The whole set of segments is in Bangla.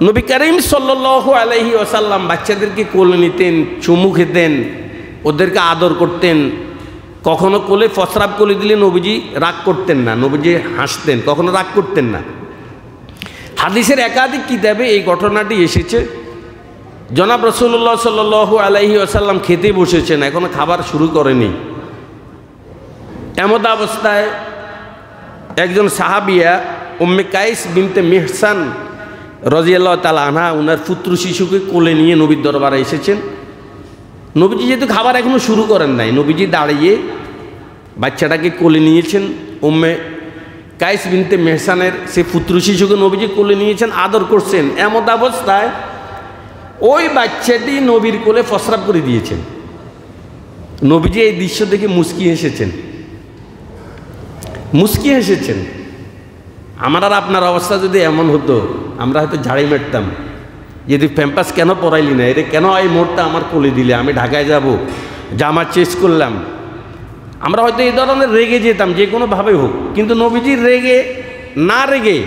নবী করিম সাল্লাল্লাহু আলাইহি ওয়াসাল্লাম বাচ্চাদেরকে কোলে নিতেন, চুমু খেতেন, ওদেরকে আদর করতেন। কখনো কোলে প্রস্রাব করে দিলে নবীজি রাগ করতেন না, নবীজি হাসতেন, কখনো রাগ করতেন না। হাদিসের একাধিক কিতাবে এই ঘটনাটি এসেছে। জনাব রাসূলুল্লাহ সাল্লাল্লাহু আলাইহি ওয়াসাল্লাম খেতে বসেছেন, এখনো খাবার শুরু করেনি। এমত অবস্থায় একজন সাহাবিয়া উম্মে কাইস বিনতে মিহসান রাদিয়াল্লাহু তাআলা আনহা ওনার পুত্র শিশুকে কোলে নিয়ে নবীর দরবারে এসেছেন। নবীজি যেহেতু খাবার এখনো শুরু করেন নাই, নবীজি দাঁড়িয়ে বাচ্চাটাকে কোলে নিয়েছেন। উম্মে কাইস বিনতে মেহসানের সে পুত্র শিশুকে নবীজি কোলে নিয়েছেন, আদর করছেন। এমত অবস্থায় ওই বাচ্চাটি নবীর কোলে প্রস্রাব করে দিয়েছেন। নবীজি এই দৃশ্য দেখে মুচকি হেসেছেন, মুচকি হেসেছেন। আমার আর আপনার অবস্থা যদি এমন হতো, আমরা হয়তো ঝাড়ি মারতাম, যদি প্যাম্পাস কেন পরাইলি না, এটা কেন এই মোড়টা আমার কোলে দিলে, আমি ঢাকায় যাব, জামা চেঞ্জ করলাম, আমরা হয়তো এই ধরনের রেগে যেতাম যে কোনোভাবে হোক। কিন্তু নবীজি রেগে না রেগে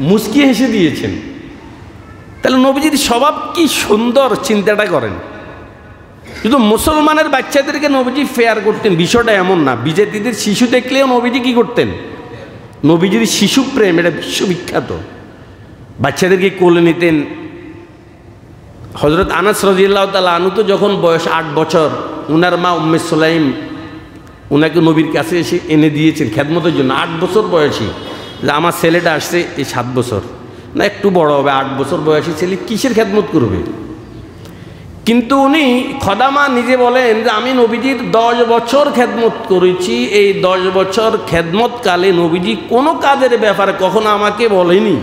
মুচকি হেসে দিয়েছেন। তাহলে নবীজির স্বভাব কি সুন্দর, চিন্তাটা করেন। শুধু মুসলমানের বাচ্চাদেরকে নবীজি ফেয়ার করতেন, বিষয়টা এমন না। বিজেপিদের শিশু দেখলেও নবীজি কি করতেন, নবীজির শিশু প্রেম এটা বিশ্ববিখ্যাত। বাচ্চাদেরকে কোলে নিতেন। হযরত আনাস রাদিয়াল্লাহু তাআলা আনহু তো যখন বয়স 8 বছর, উনার মা উম্মে সুলাইম উনাকে নবীর কাছে এসে এনে দিয়েছেন খেদমতের জন্য। 8 বছর বয়সী, যে আমার ছেলেটা আসছে এই 7 বছর না, একটু বড় হবে, 8 বছর বয়সী ছেলে কিসের খেদমত করবে। কিন্তু উনি খদামা নিজে বলেন যে আমি নবীজির 10 বছর খেদমত করেছি। এই 10 বছর খেদমতকালে নবীজি কোনো কাজের ব্যাপারে কখনো আমাকে বলেনি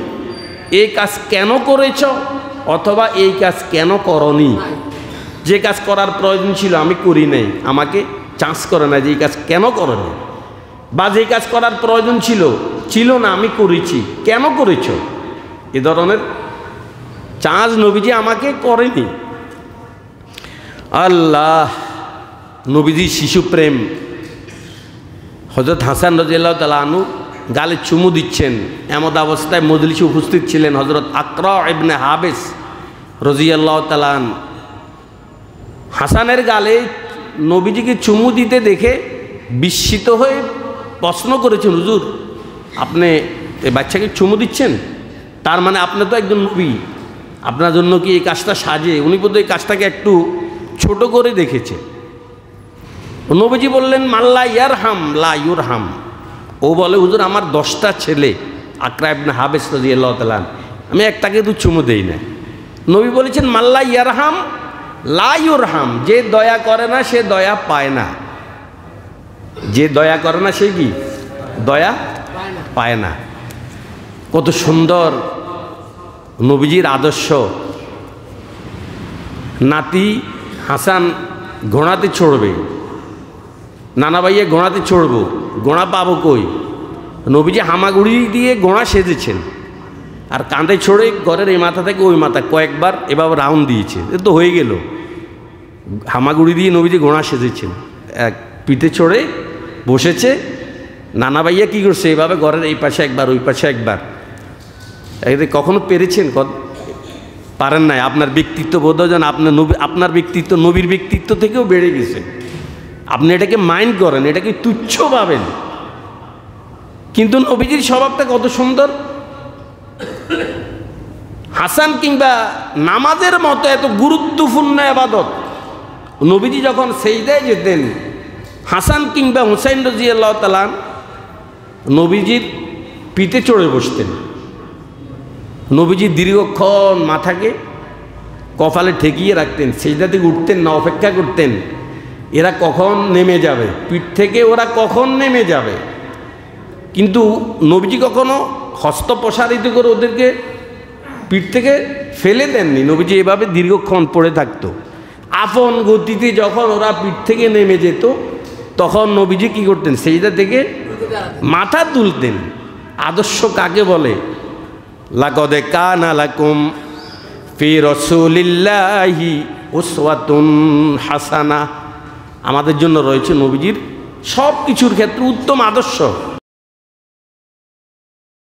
এই কাজ কেন করেছ অথবা এই কাজ কেন করনি। যে কাজ করার প্রয়োজন ছিল আমি করি নাই, আমাকে চান্স করে না যে এই কাজ কেন করনি, বা যে কাজ করার প্রয়োজন ছিল না আমি করেছি, কেন করেছ, এ ধরনের চান্স নবীজি আমাকে করেনি। আল্লাহ, নবীজি শিশু প্রেম। হযরত হাসান রাদিয়াল্লাহু তাআলা আনহু গালে চুমু দিচ্ছেন, এমত অবস্থায় মজলিসে উপস্থিত ছিলেন হযরত আকরা ইবনে হাবিস রাদিয়াল্লাহু তাআলা। হাসানের গালে নবীজিকে চুমু দিতে দেখে বিস্মিত হয়ে প্রশ্ন করেছেন, হুজুর আপনি এই বাচ্চাকে চুমু দিচ্ছেন, তার মানে আপনি তো একজন নবী, আপনার জন্য কি এই কাজটা সাজে? উনি বোধহয় এই কাজটাকে একটু ছোট করে দেখেছে। নবীজি বললেন, মাল্লা ইয়ারহাম লা ইউরহাম। ও বলে, হুজুর আমার 10টা ছেলে, আকরা ইবনে হাবিস রাদিয়াল্লাহু তাআলা, আমি একটাকে তো চুমু দেই না। নবী বলেছেন, মাল্লা ইয়ারহাম লা ইউরহাম, যে দয়া করে না সে দয়া পায় না। যে দয়া করে না সে কি দয়া পায় না। কত সুন্দর নবীজির আদর্শ। নাতি হাসান ঘোড়াতে চড়বে, নানা ভাইয়া ঘোড়াতে চড়বো, ঘোড়া পাবো কই? নবীজি হামাগুড়ি দিয়ে ঘোড়া সেজেছেন, আর কাঁধে চড়ে ঘরের এই মাথা থেকে ওই মাথা কয়েকবার এভাবে রাউন্ড দিয়েছে, এ তো হয়ে গেল। হামাগুড়ি দিয়ে নবীজি ঘোড়া সেজেছেন, এক পিঠে চড়ে বসেছে। নানা ভাইয়া কী করছে, এভাবে ঘরের এই পাশে একবার ওই পাশে একবার। এতে কখনো পেরেছেন? পারেন নাই। আপনার ব্যক্তিত্ব বোধ যেন আপনার ব্যক্তিত্ব নবীর ব্যক্তিত্ব থেকেও বেড়ে গেছে। আপনি এটাকে মাইন্ড করেন, এটাকে তুচ্ছ ভাবেন, কিন্তু নবীজির স্বভাবটা কত সুন্দর। হাসান কিংবা নামাজের মতো এত গুরুত্বপূর্ণ ইবাদত, নবীজি যখন সেজদায় যেতেন, হাসান কিংবা হুসাইন রাদিয়াল্লাহু তাআলা নবীজির পিঠে চড়ে বসতেন। নবীজি দীর্ঘক্ষণ মাথাকে কপালে ঠেকিয়ে রাখতেন, সেজদা থেকে উঠতেন না, অপেক্ষা করতেন এরা কখন নেমে যাবে, পিঠ থেকে ওরা কখন নেমে যাবে। কিন্তু নবীজি কখনো হস্ত প্রসারিত করে ওদেরকে পিঠ থেকে ফেলে দেননি। নবীজি এভাবে দীর্ঘক্ষণ পড়ে থাকতো। আপন গতিতে যখন ওরা পিঠ থেকে নেমে যেত, তখন নবীজি কী করতেন, সেজদা থেকে মাথা তুলতেন। আদর্শ কাকে বলে? লাকাদ কানা লাকুম ফি রাসূলিল্লাহি উসওয়াতুন হাসানা। আমাদের জন্য রয়েছে নবীজির সব কিছুর ক্ষেত্রে উত্তম আদর্শ।